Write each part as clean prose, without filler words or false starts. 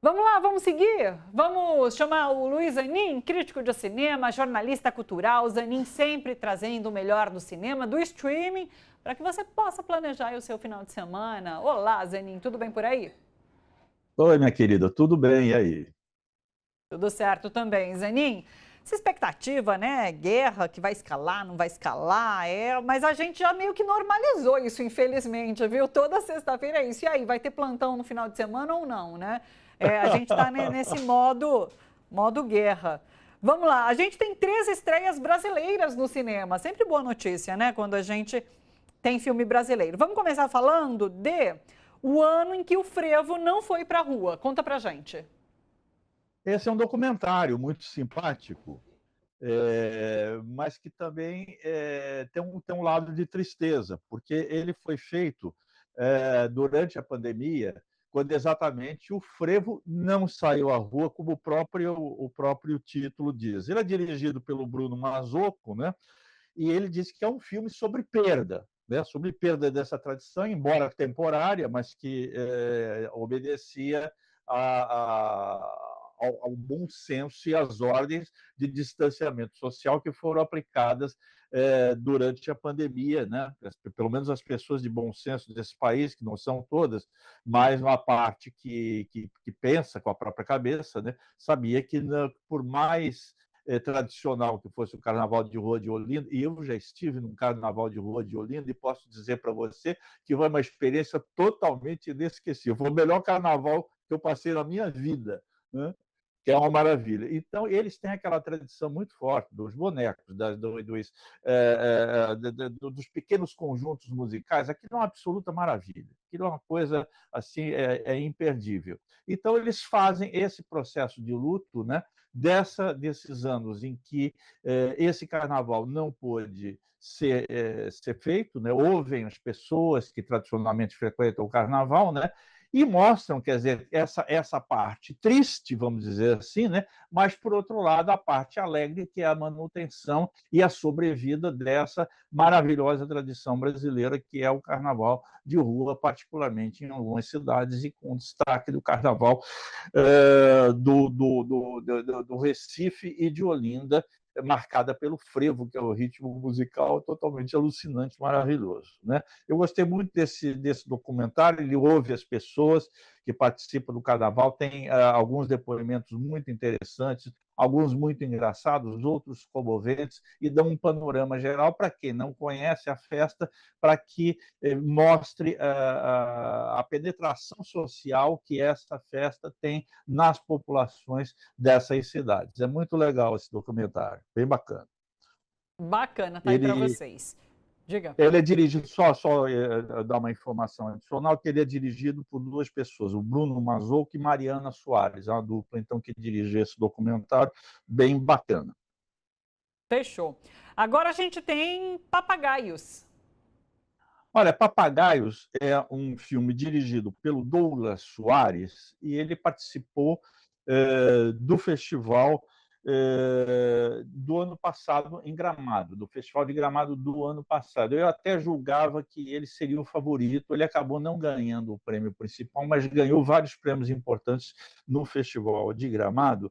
Vamos lá, vamos seguir? Vamos chamar o Luiz Zanin, crítico de cinema, jornalista cultural. Zanin sempre trazendo o melhor do cinema, do streaming, para que você possa planejar aí o seu final de semana. Olá, Zanin, tudo bem por aí? Oi, minha querida, tudo bem? E aí? Tudo certo também, Zanin. Essa expectativa, né? Guerra que vai escalar, não vai escalar, mas a gente já meio que normalizou isso, infelizmente, viu? Toda sexta-feira é isso. E aí, vai ter plantão no final de semana ou não, né? A gente está nesse modo guerra. Vamos lá, a gente tem 3 estreias brasileiras no cinema. Sempre boa notícia, né? Quando a gente tem filme brasileiro. Vamos começar falando de o ano em que o frevo não foi pra rua. Conta pra gente. Esse é um documentário muito simpático, mas que também tem um lado de tristeza, porque ele foi feito durante a pandemia, quando exatamente o frevo não saiu à rua, como o próprio título diz. Ele é dirigido pelo Bruno Mazzocco, né? E ele disse que é um filme sobre perda, né? Sobre perda dessa tradição, embora temporária, mas que obedecia ao bom senso e às ordens de distanciamento social que foram aplicadas durante a pandemia, né? Pelo menos as pessoas de bom senso desse país, que não são todas, mas uma parte que pensa com a própria cabeça, né? Sabia que, por mais tradicional que fosse o Carnaval de Rua de Olinda, e eu já estive num Carnaval de Rua de Olinda e posso dizer para você que foi uma experiência totalmente inesquecível. Foi o melhor Carnaval que eu passei na minha vida, né? Que é uma maravilha. Então, eles têm aquela tradição muito forte dos bonecos, dos pequenos conjuntos musicais. Aquilo é uma absoluta maravilha. Aquilo é uma coisa assim, imperdível. Então, eles fazem esse processo de luto, né? Desses anos em que esse carnaval não pôde ser feito, né? Ouvem as pessoas que tradicionalmente frequentam o carnaval, né? E mostram, quer dizer, essa parte triste, vamos dizer assim, né? Mas, por outro lado, a parte alegre, que é a manutenção e a sobrevida dessa maravilhosa tradição brasileira, que é o carnaval de rua, particularmente em algumas cidades, e com destaque do carnaval do Recife e de Olinda, marcada pelo frevo, que é o ritmo musical totalmente alucinante, maravilhoso, né? Eu gostei muito desse documentário. Ele ouve as pessoas que participam do carnaval, tem alguns depoimentos muito interessantes, alguns muito engraçados, outros comoventes, e dão um panorama geral para quem não conhece a festa, para que mostre a penetração social que essa festa tem nas populações dessas cidades. É muito legal esse documentário, bem bacana. Bacana, tá aí para Ele, vocês. Diga. ele é dirigido, só dar uma informação adicional, que ele é dirigido por 2 pessoas, o Bruno Mazzocco e Mariana Soares, é uma dupla então que dirige esse documentário, bem bacana. Fechou. Agora a gente tem Papagaios. Olha, Papagaios é um filme dirigido pelo Douglas Soares e ele participou do festival do ano passado em Gramado, do Festival de Gramado do ano passado. Eu até julgava que ele seria o favorito, ele acabou não ganhando o prêmio principal, mas ganhou vários prêmios importantes no Festival de Gramado.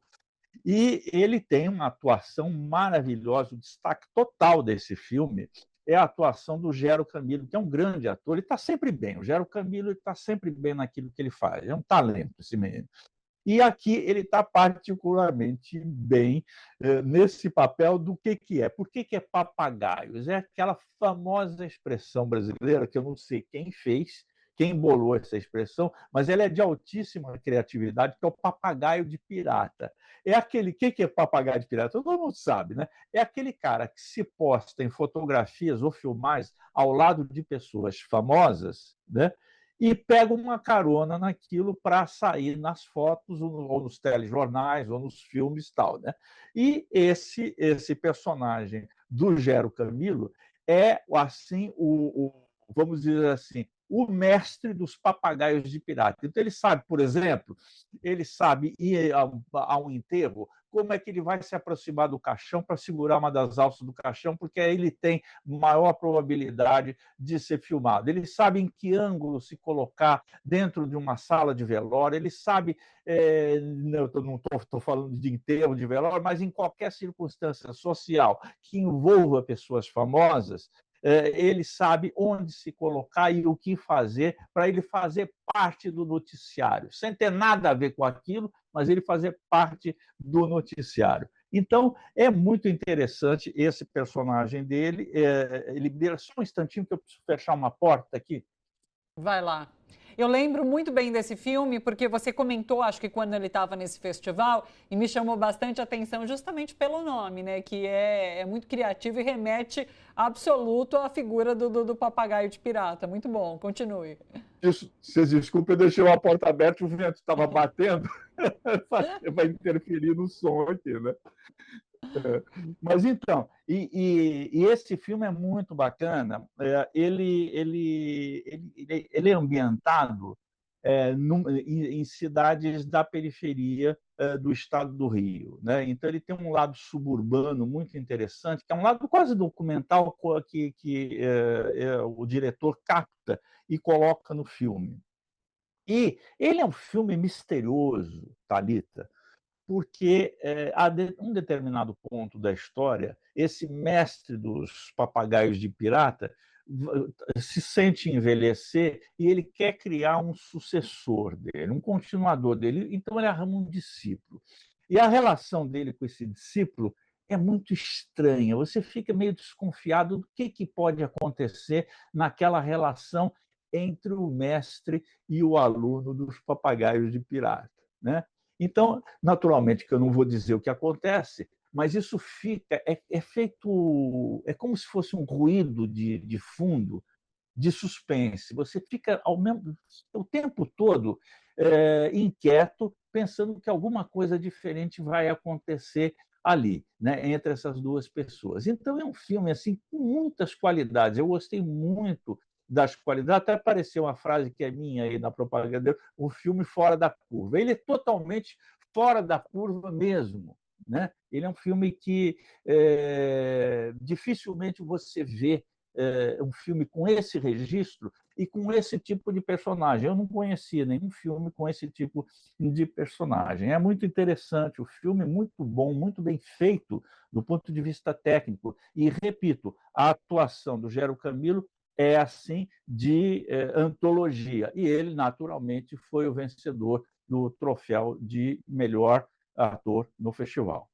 E ele tem uma atuação maravilhosa. O destaque total desse filme é a atuação do Gero Camilo, que é um grande ator. Ele está sempre bem. O Gero Camilo está sempre bem naquilo que ele faz. É um talento esse menino. E aqui ele está particularmente bem nesse papel do que é. Por que é papagaios? É aquela famosa expressão brasileira que eu não sei quem fez, quem bolou essa expressão, mas ela é de altíssima criatividade, que é o papagaio de pirata. É aquele, que é papagaio de pirata? Todo mundo sabe, né? É aquele cara que se posta em fotografias ou filmagens ao lado de pessoas famosas, né? E pega uma carona naquilo para sair nas fotos, ou nos telejornais, ou nos filmes e tal, né? E esse personagem do Gero Camilo é, assim, vamos dizer assim, o mestre dos papagaios de pirata. Então, ele sabe, por exemplo, ele sabe ir a um enterro, como é que ele vai se aproximar do caixão para segurar uma das alças do caixão, porque aí ele tem maior probabilidade de ser filmado. Ele sabe em que ângulo se colocar dentro de uma sala de velório, ele sabe, não estou falando de enterro de velório, mas em qualquer circunstância social que envolva pessoas famosas, ele sabe onde se colocar e o que fazer para ele fazer parte do noticiário, sem ter nada a ver com aquilo, mas ele fazer parte do noticiário. Então, é muito interessante esse personagem dele. Só um instantinho que eu preciso fechar uma porta aqui. Vai lá. Eu lembro muito bem desse filme, porque você comentou, acho que quando ele estava nesse festival, e me chamou bastante atenção justamente pelo nome, né? Que é muito criativo e remete absoluto à figura do papagaio de pirata. Muito bom, continue. Isso, vocês desculpem, eu deixei a porta aberta, o vento estava batendo, vai interferir no som aqui, né? Mas então, esse filme é muito bacana. Ele é ambientado em cidades da periferia do estado do Rio, né? Então ele tem um lado suburbano muito interessante, que é um lado quase documental que o diretor capta e coloca no filme. E ele é um filme misterioso, Thalita, porque a um determinado ponto da história, esse mestre dos papagaios de pirata se sente envelhecer e ele quer criar um sucessor dele, um continuador dele. Então, ele arruma um discípulo. E a relação dele com esse discípulo é muito estranha. Você fica meio desconfiado do que pode acontecer naquela relação entre o mestre e o aluno dos papagaios de pirata, né? Então, naturalmente, que eu não vou dizer o que acontece, mas isso fica, feito, é como se fosse um ruído de fundo, de suspense. Você fica o tempo todo inquieto, pensando que alguma coisa diferente vai acontecer ali, né, entre essas duas pessoas. Então, é um filme assim com muitas qualidades. Eu gostei muito das qualidades. Até apareceu uma frase que é minha aí na propaganda, um filme fora da curva. Ele é totalmente fora da curva mesmo, né? Ele é um filme que dificilmente você vê um filme com esse registro e com esse tipo de personagem. Eu não conhecia nenhum filme com esse tipo de personagem. É muito interessante, o filme é muito bom, muito bem feito do ponto de vista técnico. E, repito, a atuação do Gero Camilo é assim de antologia. E ele, naturalmente, foi o vencedor do troféu de melhor ator no festival.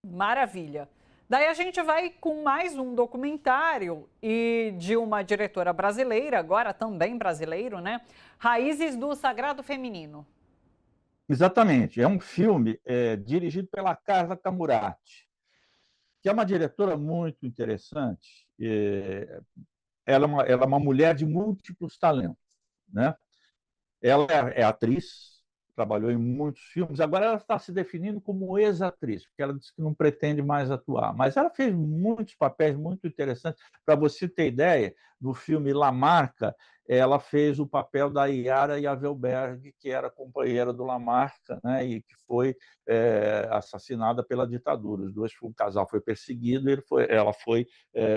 Maravilha. Daí a gente vai com mais um documentário e de uma diretora brasileira, agora também brasileiro, né? Raízes do Sagrado Feminino. Exatamente. É um filme dirigido pela Carla Camurati, que é uma diretora muito interessante. Ela é uma mulher de múltiplos talentos, né? Ela é atriz, trabalhou em muitos filmes, agora ela está se definindo como ex-atriz, porque ela disse que não pretende mais atuar. Mas ela fez muitos papéis muito interessantes. Para você ter ideia, no filme La Marca, ela fez o papel da Yara Yavelberg, que era companheira do Lamarca, né, e que foi assassinada pela ditadura. O casal foi perseguido, ela foi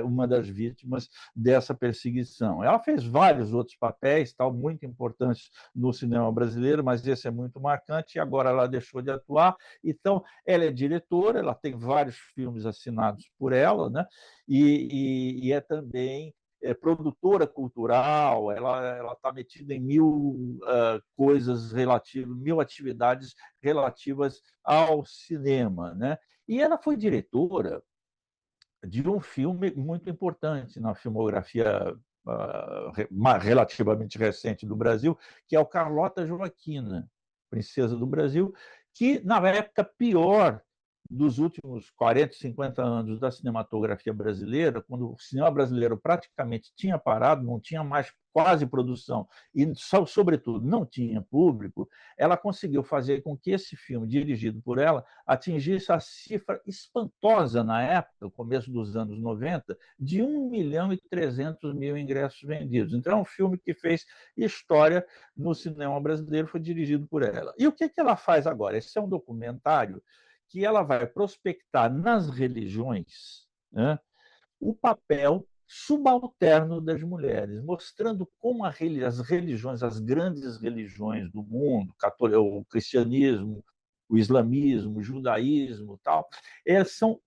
uma das vítimas dessa perseguição. Ela fez vários outros papéis, muito importantes no cinema brasileiro, mas esse é muito marcante, e agora ela deixou de atuar. Então, ela é diretora, ela tem vários filmes assinados por ela, né, e é também produtora cultural, ela está metida em coisas relativas, 1000 atividades relativas ao cinema, né? E ela foi diretora de um filme muito importante na filmografia relativamente recente do Brasil, que é o Carlota Joaquina, Princesa do Brasil, que, na época pior dos últimos 40, 50 anos da cinematografia brasileira, quando o cinema brasileiro praticamente tinha parado, não tinha mais quase produção, e, sobretudo, não tinha público, ela conseguiu fazer com que esse filme, dirigido por ela, atingisse a cifra espantosa na época, começo dos anos 90, de 1.300.000 ingressos vendidos. Então, é um filme que fez história no cinema brasileiro, foi dirigido por ela. E o que ela faz agora? Esse é um documentário que ela vai prospectar nas religiões, né, o papel subalterno das mulheres, mostrando como as religiões, as grandes religiões do mundo, o cristianismo, o islamismo, o judaísmo, tal, são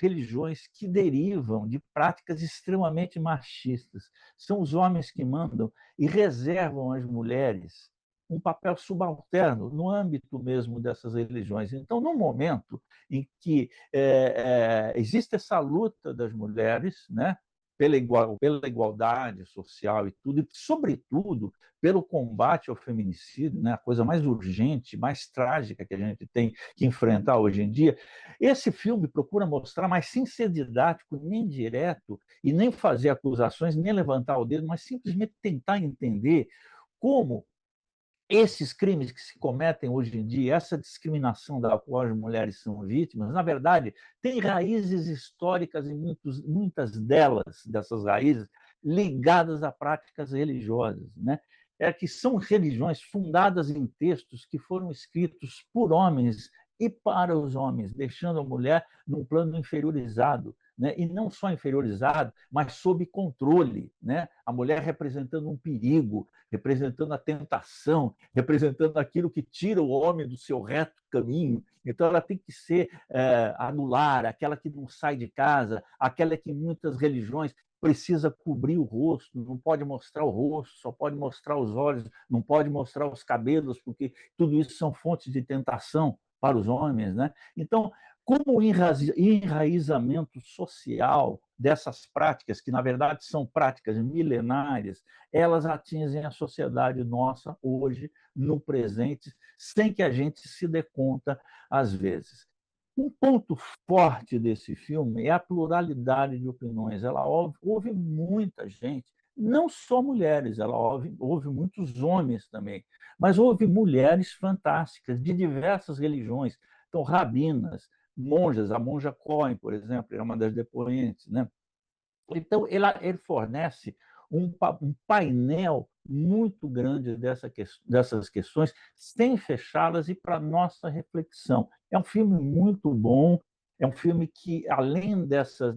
religiões que derivam de práticas extremamente machistas. São os homens que mandam e reservam às mulheres um papel subalterno no âmbito mesmo dessas religiões. Então, no momento em que existe essa luta das mulheres, né, pela igualdade social e tudo, e, sobretudo, pelo combate ao feminicídio, né, a coisa mais urgente, mais trágica que a gente tem que enfrentar hoje em dia, esse filme procura mostrar, mas sem ser didático, nem direto, e nem fazer acusações, nem levantar o dedo, mas simplesmente tentar entender como esses crimes que se cometem hoje em dia, essa discriminação da qual as mulheres são vítimas, na verdade, tem raízes históricas e muitas dessas raízes, ligadas a práticas religiosas, né? Que são religiões fundadas em textos que foram escritos por homens e para os homens, deixando a mulher num plano inferiorizado, né? E não só inferiorizado, mas sob controle, né? A mulher representando um perigo, representando a tentação, representando aquilo que tira o homem do seu reto caminho. Então, ela tem que ser anular, aquela que não sai de casa, aquela que em muitas religiões precisa cobrir o rosto, não pode mostrar o rosto, só pode mostrar os olhos, não pode mostrar os cabelos, porque tudo isso são fontes de tentação para os homens, né? Então, como o enraizamento social dessas práticas, que na verdade são práticas milenárias, elas atingem a sociedade nossa hoje, no presente, sem que a gente se dê conta às vezes. Um ponto forte desse filme é a pluralidade de opiniões. Ela ouve muita gente, não só mulheres, ela ouve muitos homens também, mas ouve mulheres fantásticas de diversas religiões, então rabinas, monjas, a monja Cohen, por exemplo, é uma das depoentes, né? Então, ele fornece um painel muito grande dessas questões, sem fechá-las e para nossa reflexão. É um filme muito bom, é um filme que, além desses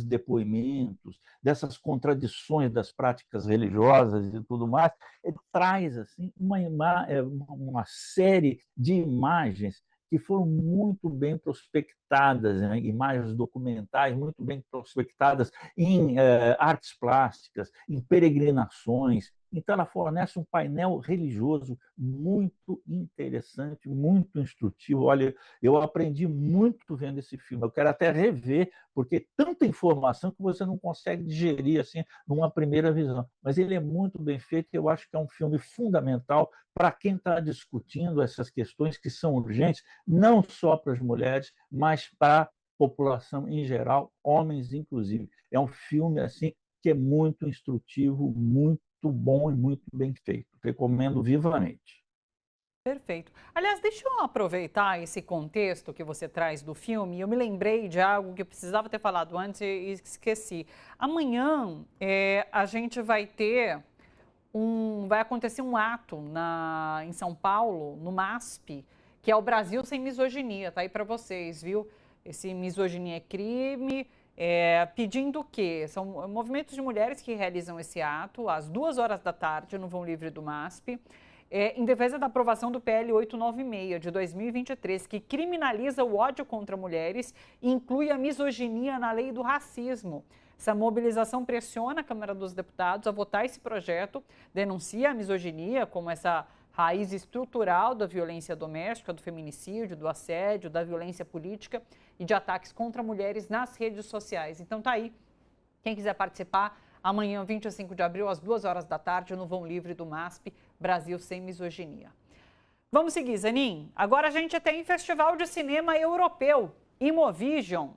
depoimentos, dessas contradições das práticas religiosas e tudo mais, ele traz assim, uma série de imagens que foram muito bem prospectadas, né? Imagens documentais muito bem prospectadas em artes plásticas, em peregrinações. Então, ela fornece um painel religioso muito interessante, muito instrutivo. Olha, eu aprendi muito vendo esse filme. Eu quero até rever, porque tanta informação que você não consegue digerir assim numa primeira visão. Mas ele é muito bem feito e eu acho que é um filme fundamental para quem está discutindo essas questões que são urgentes, não só para as mulheres, mas para a população em geral, homens inclusive. É um filme assim que é muito instrutivo, muito bom e muito bem feito. Recomendo vivamente. Perfeito. Aliás, deixa eu aproveitar esse contexto que você traz do filme. Eu me lembrei de algo que eu precisava ter falado antes e esqueci. Amanhã a gente vai acontecer um ato em São Paulo, no MASP, que é o Brasil Sem Misoginia. Tá aí para vocês, viu? Esse Misoginia é Crime, pedindo o quê? São movimentos de mulheres que realizam esse ato às 2 horas da tarde no Vão Livre do MASP, em defesa da aprovação do PL 896 de 2023, que criminaliza o ódio contra mulheres e inclui a misoginia na lei do racismo. Essa mobilização pressiona a Câmara dos Deputados a votar esse projeto, denuncia a misoginia como essa raiz estrutural da violência doméstica, do feminicídio, do assédio, da violência política e de ataques contra mulheres nas redes sociais. Então tá aí, quem quiser participar, amanhã, 25 de abril, às 2 horas da tarde, no Vão Livre do MASP, Brasil Sem Misoginia. Vamos seguir, Zanin. Agora a gente tem Festival de Cinema Europeu, Imovision.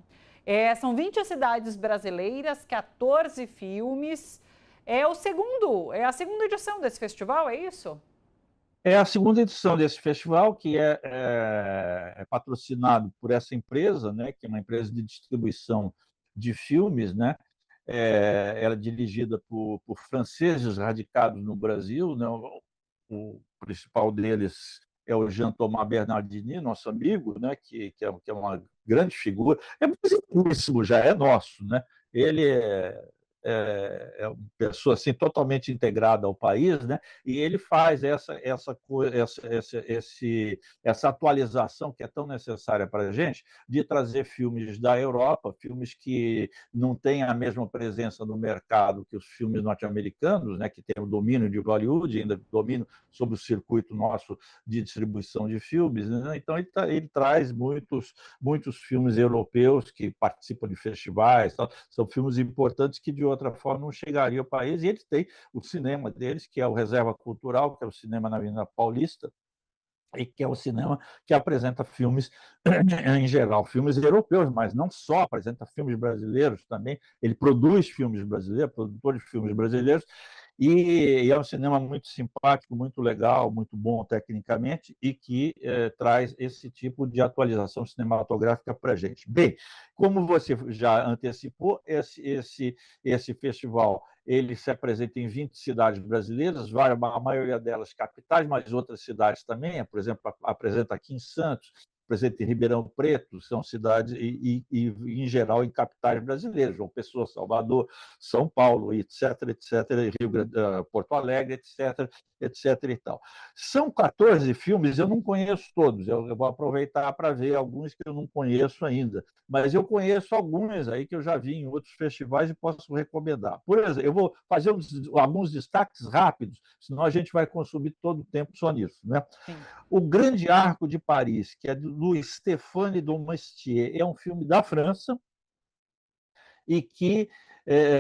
São 20 cidades brasileiras, 14 filmes. É a segunda edição desse festival, é isso? É a segunda edição desse festival, que é patrocinado por essa empresa, né, que é uma empresa de distribuição de filmes, né? Ela é dirigida por franceses radicados no Brasil, né? O principal deles é o Jean-Thomas Bernardini, nosso amigo, né? Que é uma grande figura. É musicíssimo, já é nosso, né? Ele é uma pessoa assim totalmente integrada ao país, né? E ele faz essa atualização que é tão necessária para a gente, de trazer filmes da Europa, filmes que não têm a mesma presença no mercado que os filmes norte-americanos, né? Que tem o domínio de Hollywood, ainda domínio sobre o circuito nosso de distribuição de filmes, né? Então ele traz muitos filmes europeus que participam de festivais, são filmes importantes que de outra forma não chegariam ao país, e eles têm o cinema deles, que é o Reserva Cultural, que é o cinema na Avenida Paulista, e que é o cinema que apresenta filmes, em geral, filmes europeus, mas não só, apresenta filmes brasileiros também. Ele produz filmes brasileiros, produtor de filmes brasileiros, e é um cinema muito simpático, muito legal, muito bom tecnicamente, e que traz esse tipo de atualização cinematográfica para a gente. Bem, como você já antecipou, esse festival ele se apresenta em 20 cidades brasileiras, a maioria delas capitais, mas outras cidades também. Por exemplo, apresenta aqui em Santos, apresenta em Ribeirão Preto, são cidades, em geral, em capitais brasileiras, João Pessoa, Salvador, São Paulo, etc., Rio Grande, Porto Alegre, etc. e tal. São 14 filmes, eu não conheço todos, eu vou aproveitar para ver alguns que eu não conheço ainda, mas eu conheço alguns aí que eu já vi em outros festivais e posso recomendar. Por exemplo, eu vou fazer alguns destaques rápidos, senão a gente vai consumir todo o tempo só nisso, né? Sim. O Grande Arco de Paris, que é do Stéphane Domestier, é um filme da França e que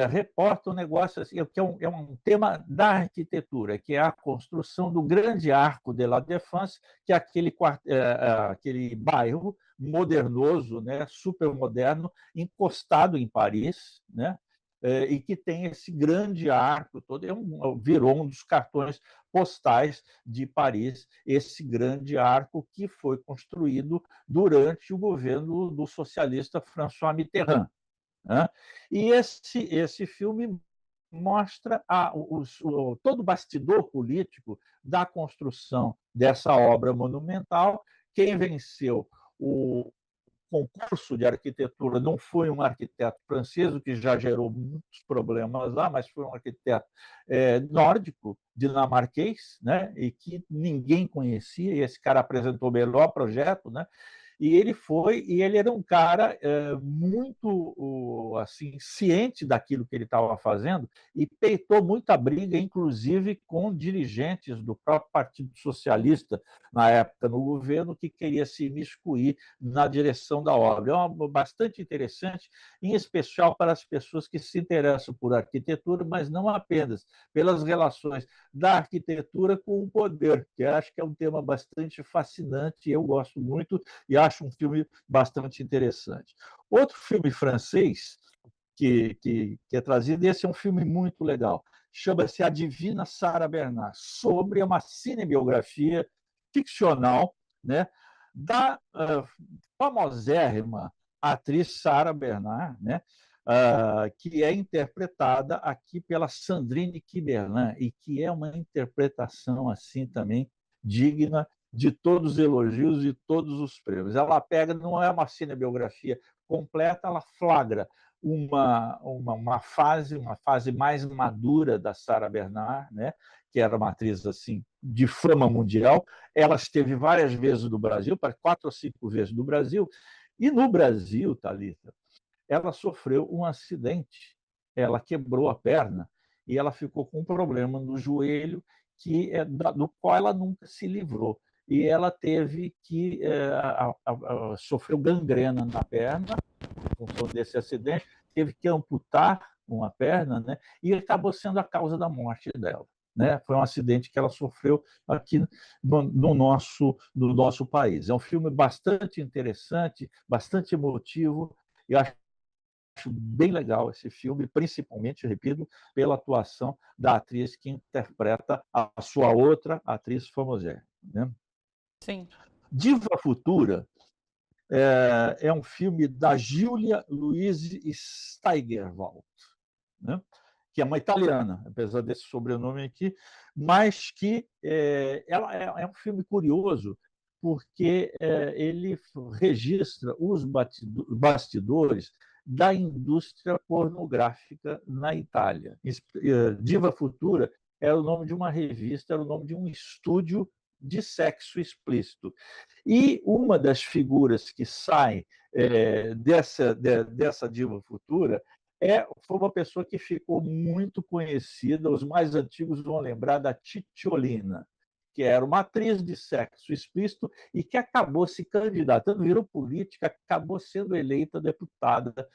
reporta um negócio assim, que é um tema da arquitetura, que é a construção do Grande Arco de la Défense, que é aquele bairro modernoso, né, super moderno, encostado em Paris, né, e que tem esse grande arco todo, virou um dos cartões postais de Paris, esse grande arco que foi construído durante o governo do socialista François Mitterrand, né? E esse filme mostra todo o bastidor político da construção dessa obra monumental. Quem venceu o concurso de arquitetura não foi um arquiteto francês, o que já gerou muitos problemas lá, mas foi um arquiteto nórdico, dinamarquês, né? E que ninguém conhecia, e esse cara apresentou o melhor projeto, né? E ele era um cara muito assim ciente daquilo que ele estava fazendo e peitou muita briga, inclusive com dirigentes do próprio Partido Socialista na época no governo, que queria se imiscuir na direção da obra. É bastante interessante, em especial para as pessoas que se interessam por arquitetura, mas não apenas pelas relações da arquitetura com o poder, que acho que é um tema bastante fascinante, eu gosto muito e acho um filme bastante interessante. Outro filme francês que é trazido, esse é um filme muito legal, chama-se A Divina Sarah Bernard, sobre uma cinebiografia ficcional, né, da famosérrima atriz Sarah Bernard, né, que é interpretada aqui pela Sandrine Kiberlin, e que é uma interpretação assim também digna de todos os elogios e todos os prêmios. Ela pega, não é uma cinebiografia completa, ela flagra uma fase mais madura da Sarah Bernard, né? Que era uma atriz assim de fama mundial. Ela esteve várias vezes no Brasil, 4 ou 5 vezes no Brasil, e no Brasil, Thalita, ela sofreu um acidente, ela quebrou a perna e ela ficou com um problema no joelho do qual ela nunca se livrou. E ela teve que sofreu gangrena na perna em função desse acidente, teve que amputar uma perna, né? E acabou sendo a causa da morte dela. Né? Foi um acidente que ela sofreu aqui no nosso país. É um filme bastante interessante, bastante emotivo, e acho bem legal esse filme, principalmente, repito, pela atuação da atriz que interpreta a sua outra atriz famosa, né? Sim. Diva Futura é um filme da Julia Louise Steigerwald, né? Que é uma italiana, apesar desse sobrenome aqui, mas que ela é um filme curioso, porque ele registra os bastidores da indústria pornográfica na Itália. Diva Futura era o nome de uma revista, era o nome de um estúdio de sexo explícito. E uma das figuras que sai dessa Diva Futura foi uma pessoa que ficou muito conhecida, os mais antigos vão lembrar da Cicciolina, que era uma atriz de sexo explícito e que acabou se candidatando, virou política, acabou sendo eleita deputada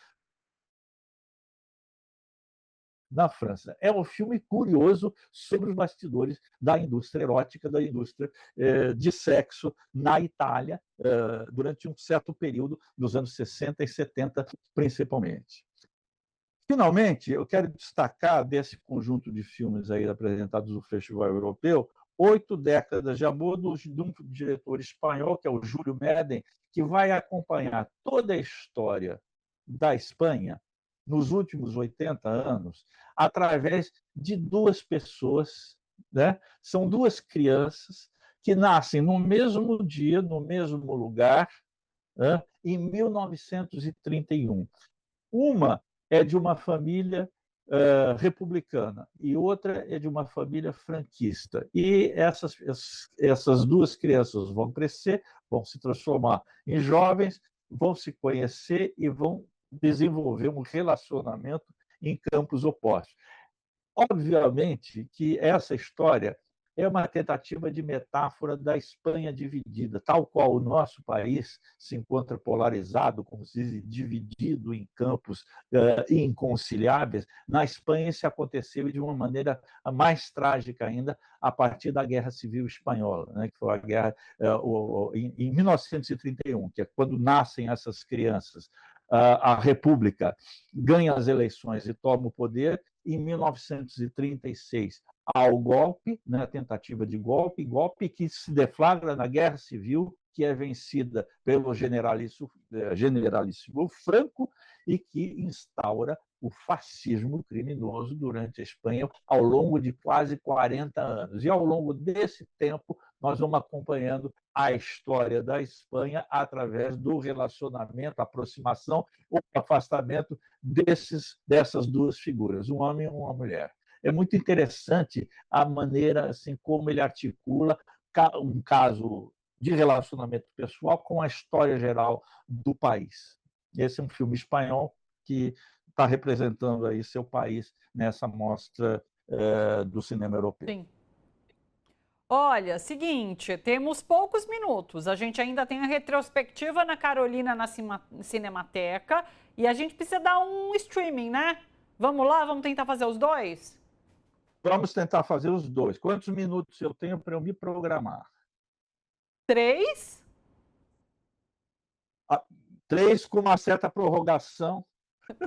na França. É um filme curioso sobre os bastidores da indústria erótica, da indústria de sexo na Itália, durante um certo período, dos anos 60 e 70, principalmente. Finalmente, eu quero destacar desse conjunto de filmes aí apresentados no Festival Europeu, 8 décadas de amor, de um diretor espanhol, que é o Júlio Méden, que vai acompanhar toda a história da Espanha nos últimos 80 anos, através de duas pessoas, né? São duas crianças que nascem no mesmo dia, no mesmo lugar, né? Em 1931. Uma é de uma família republicana e outra é de uma família franquista. E essas duas crianças vão crescer, vão se transformar em jovens, vão se conhecer e vão desenvolver um relacionamento em campos opostos. Obviamente que essa história é uma tentativa de metáfora da Espanha dividida, tal qual o nosso país se encontra polarizado, como se diz, dividido em campos inconciliáveis. Na Espanha isso aconteceu de uma maneira mais trágica ainda a partir da Guerra Civil Espanhola, né, que foi a guerra em 1931, que é quando nascem essas crianças. A República ganha as eleições e toma o poder. Em 1936, há o golpe, né, a tentativa de golpe que se deflagra na Guerra Civil, que é vencida pelo generalíssimo Franco e que instaura o fascismo criminoso durante a Espanha ao longo de quase 40 anos. E ao longo desse tempo, nós vamos acompanhando a história da Espanha através do relacionamento, aproximação ou afastamento dessas duas figuras, um homem e uma mulher. É muito interessante a maneira assim como ele articula um caso de relacionamento pessoal com a história geral do país. Esse é um filme espanhol que está representando aí seu país nessa mostra do cinema europeu. Sim. Olha, seguinte, temos poucos minutos. A gente ainda tem a retrospectiva na Carolina na Cinemateca e a gente precisa dar um streaming, né? Vamos lá, vamos tentar fazer os dois? Vamos tentar fazer os dois. Quantos minutos eu tenho para eu me programar? 3? 3 com uma certa prorrogação.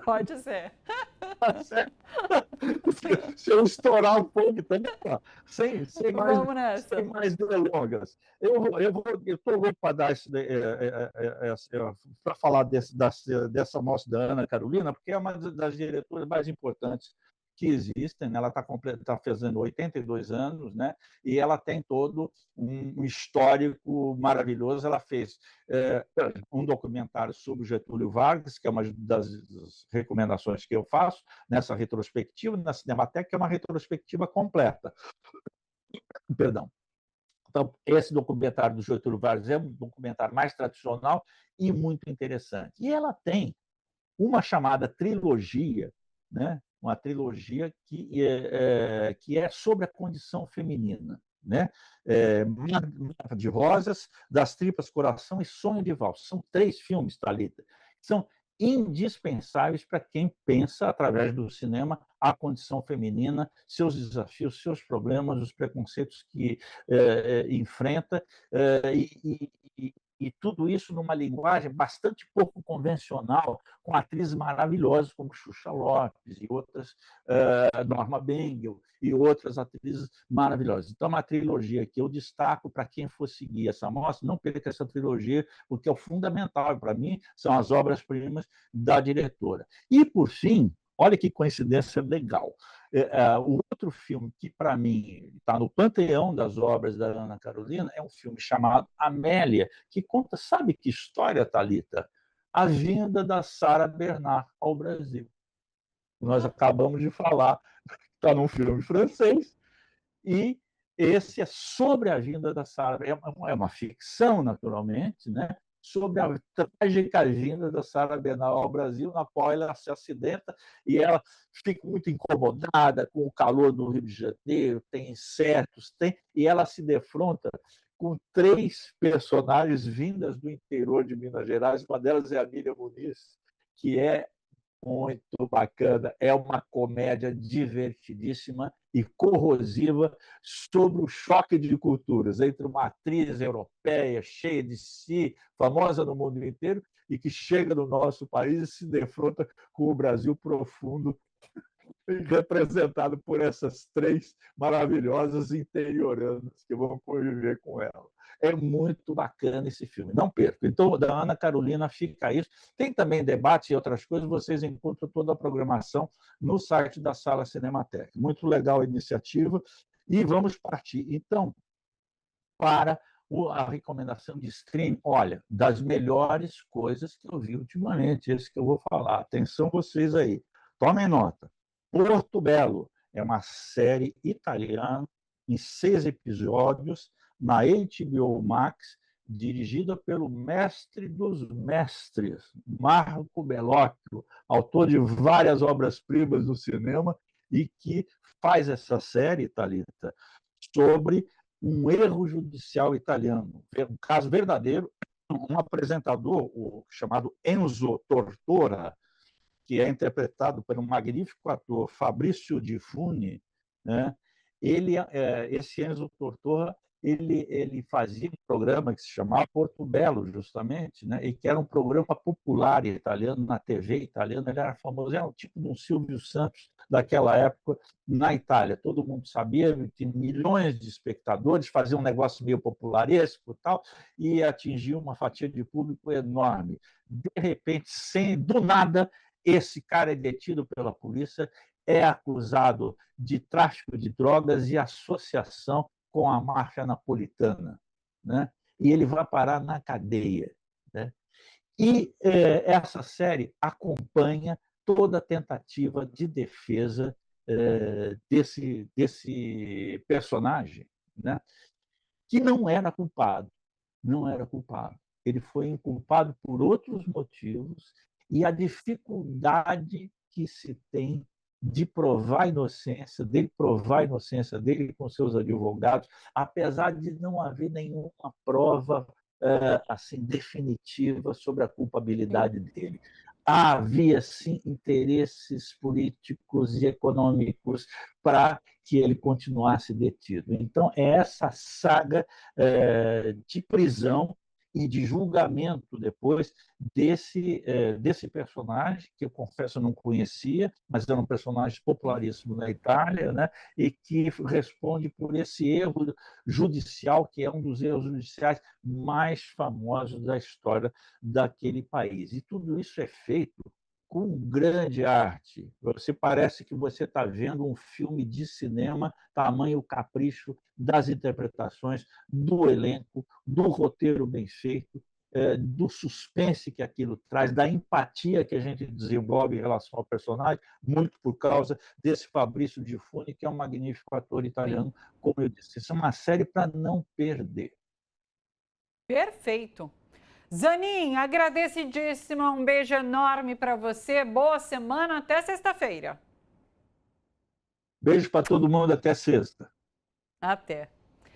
Pode ser. Se eu estourar um pouco, então, sem Vamos nessa. mais delongas. Eu estou louco para dar para falar dessa mostra da Ana Carolina, porque é uma das diretoras mais importantes que existem, né? Ela está fazendo 82 anos, né? E ela tem todo um histórico maravilhoso. Ela fez um documentário sobre o Getúlio Vargas, que é uma das recomendações que eu faço nessa retrospectiva, na Cinemateca, que é uma retrospectiva completa. Perdão. Então, esse documentário do Getúlio Vargas é um documentário mais tradicional e muito interessante. E ela tem uma chamada trilogia, né? Uma trilogia que é sobre a condição feminina, né? Mar de Rosas, Das Tripas Coração e Sonho de Valsa. São 3 filmes, Thalita, que são indispensáveis para quem pensa, através do cinema, a condição feminina, seus desafios, seus problemas, os preconceitos que enfrenta e e tudo isso numa linguagem bastante pouco convencional, com atrizes maravilhosas como Xuxa Lopes e outras, Norma Bengel e outras atrizes maravilhosas. Então, é uma trilogia que eu destaco para quem for seguir essa mostra, não perca essa trilogia, porque é o fundamental para mim, são as obras-primas da diretora. E, por fim, olha que coincidência legal. O outro filme que, para mim, está no panteão das obras da Ana Carolina é um filme chamado Amélia, que conta, sabe que história, Thalita? A vinda da Sarah Bernard ao Brasil. Nós acabamos de falar, está num filme francês, e esse é sobre a vinda da Sarah. É uma ficção, naturalmente, né? Sobre a trágica vinda da Sarah Bernard ao Brasil, na qual ela se acidenta e ela fica muito incomodada com o calor do Rio de Janeiro, tem insetos, e ela se defronta com 3 personagens vindas do interior de Minas Gerais. Uma delas é a Miriam Muniz, que é muito bacana, é uma comédia divertidíssima e corrosiva sobre o choque de culturas entre uma atriz europeia cheia de si, famosa no mundo inteiro, e que chega no nosso país e se defronta com o Brasil profundo, representado por essas 3 maravilhosas interioranas que vão conviver com ela. É muito bacana esse filme, não perca. Então, da Ana Carolina fica isso. Tem também debate e outras coisas, vocês encontram toda a programação no site da Sala Cinemateca. Muito legal a iniciativa. E vamos partir, então, para a recomendação de streaming. Olha, das melhores coisas que eu vi ultimamente, esse que eu vou falar. Atenção vocês aí, tomem nota. Porto Belo é uma série italiana em 6 episódios na HBO Max, dirigida pelo mestre dos mestres, Marco Bellocchio, autor de várias obras-primas do cinema e que faz essa série, Thalita, sobre um erro judicial italiano, um caso verdadeiro. Um apresentador, o chamado Enzo Tortora, que é interpretado por um magnífico ator, Fabrício Di Funi, né? Esse Enzo Tortora, ele fazia um programa que se chamava Porto Belo, justamente, né? E que era um programa popular italiano, na TV italiana. Ele era famoso, era um tipo de um Silvio Santos daquela época na Itália. Todo mundo sabia, tinha milhões de espectadores, fazia um negócio meio popularesco e tal, e atingia uma fatia de público enorme. De repente, do nada, esse cara é detido pela polícia, é acusado de tráfico de drogas e associação com a máfia napolitana, né? E ele vai parar na cadeia, né? E essa série acompanha toda a tentativa de defesa desse personagem, né? Que não era culpado, não era culpado. Ele foi inculpado por outros motivos, e a dificuldade que se tem de provar a inocência dele com seus advogados, apesar de não haver nenhuma prova assim definitiva sobre a culpabilidade dele. Havia, sim, interesses políticos e econômicos para que ele continuasse detido. Então, é essa saga de prisão e de julgamento depois desse personagem, que eu confesso não conhecia, mas era um personagem popularíssimo na Itália, né? E que responde por esse erro judicial, que é um dos erros judiciais mais famosos da história daquele país. E tudo isso é feito com grande arte. Você parece que você está vendo um filme de cinema, tamanho capricho das interpretações, do elenco, do roteiro bem feito, do suspense que aquilo traz, da empatia que a gente desenvolve em relação ao personagem, muito por causa desse Fabrício Di Funi, que é um magnífico ator italiano, como eu disse. Isso é uma série para não perder. Perfeito. Zanin, agradecidíssima, um beijo enorme para você, boa semana, até sexta-feira. Beijo para todo mundo, até sexta. Até.